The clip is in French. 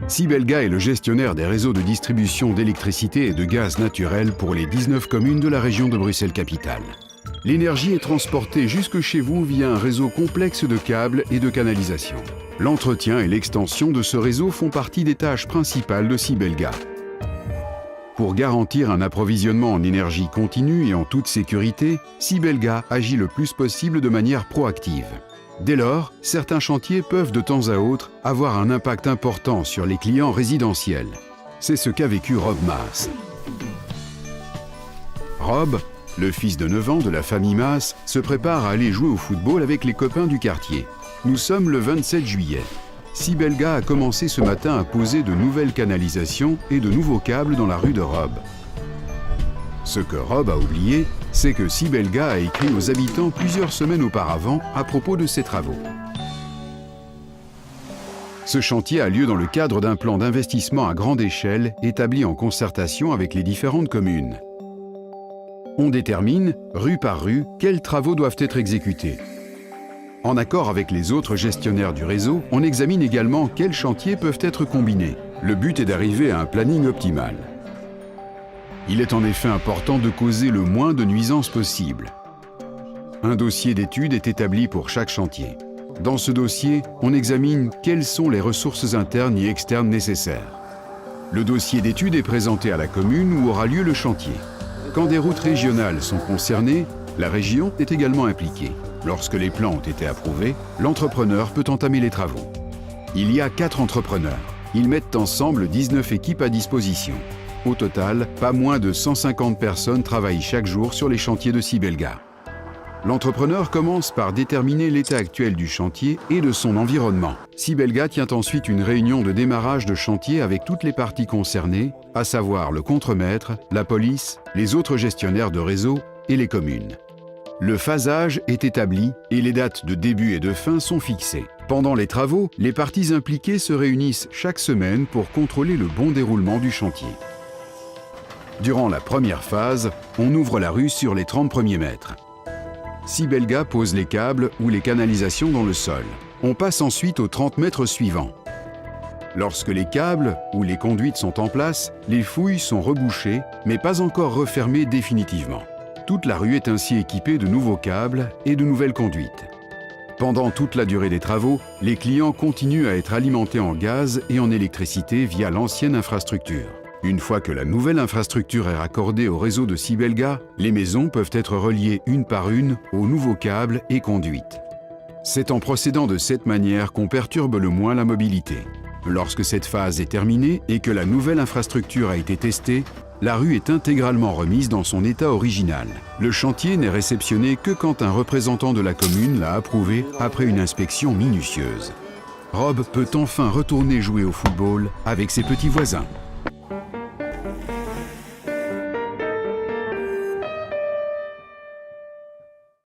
Sibelga est le gestionnaire des réseaux de distribution d'électricité et de gaz naturel pour les 19 communes de la région de Bruxelles-Capitale. L'énergie est transportée jusque chez vous via un réseau complexe de câbles et de canalisation. L'entretien et l'extension de ce réseau font partie des tâches principales de Sibelga. Pour garantir un approvisionnement en énergie continue et en toute sécurité, Sibelga agit le plus possible de manière proactive. Dès lors, certains chantiers peuvent de temps à autre avoir un impact important sur les clients résidentiels. C'est ce qu'a vécu Rob Maas. Rob, le fils de 9 ans de la famille Maas, se prépare à aller jouer au football avec les copains du quartier. Nous sommes le 27 juillet. Sibelga a commencé ce matin à poser de nouvelles canalisations et de nouveaux câbles dans la rue de Rob. Ce que Rob a oublié, c'est que Sibelga a écrit aux habitants plusieurs semaines auparavant à propos de ces travaux. Ce chantier a lieu dans le cadre d'un plan d'investissement à grande échelle établi en concertation avec les différentes communes. On détermine, rue par rue, quels travaux doivent être exécutés. En accord avec les autres gestionnaires du réseau, on examine également quels chantiers peuvent être combinés. Le but est d'arriver à un planning optimal. Il est en effet important de causer le moins de nuisances possible. Un dossier d'étude est établi pour chaque chantier. Dans ce dossier, on examine quelles sont les ressources internes et externes nécessaires. Le dossier d'étude est présenté à la commune où aura lieu le chantier. Quand des routes régionales sont concernées, la région est également impliquée. Lorsque les plans ont été approuvés, l'entrepreneur peut entamer les travaux. Il y a 4 entrepreneurs. Ils mettent ensemble 19 équipes à disposition. Au total, pas moins de 150 personnes travaillent chaque jour sur les chantiers de Sibelga. L'entrepreneur commence par déterminer l'état actuel du chantier et de son environnement. Sibelga tient ensuite une réunion de démarrage de chantier avec toutes les parties concernées, à savoir le contremaître, la police, les autres gestionnaires de réseau et les communes. Le phasage est établi et les dates de début et de fin sont fixées. Pendant les travaux, les parties impliquées se réunissent chaque semaine pour contrôler le bon déroulement du chantier. Durant la première phase, on ouvre la rue sur les 30 premiers mètres. Sibelga pose les câbles ou les canalisations dans le sol. On passe ensuite aux 30 mètres suivants. Lorsque les câbles ou les conduites sont en place, les fouilles sont rebouchées, mais pas encore refermées définitivement. Toute la rue est ainsi équipée de nouveaux câbles et de nouvelles conduites. Pendant toute la durée des travaux, les clients continuent à être alimentés en gaz et en électricité via l'ancienne infrastructure. Une fois que la nouvelle infrastructure est raccordée au réseau de Sibelga, les maisons peuvent être reliées une par une aux nouveaux câbles et conduites. C'est en procédant de cette manière qu'on perturbe le moins la mobilité. Lorsque cette phase est terminée et que la nouvelle infrastructure a été testée, la rue est intégralement remise dans son état original. Le chantier n'est réceptionné que quand un représentant de la commune l'a approuvé après une inspection minutieuse. Rob peut enfin retourner jouer au football avec ses petits voisins.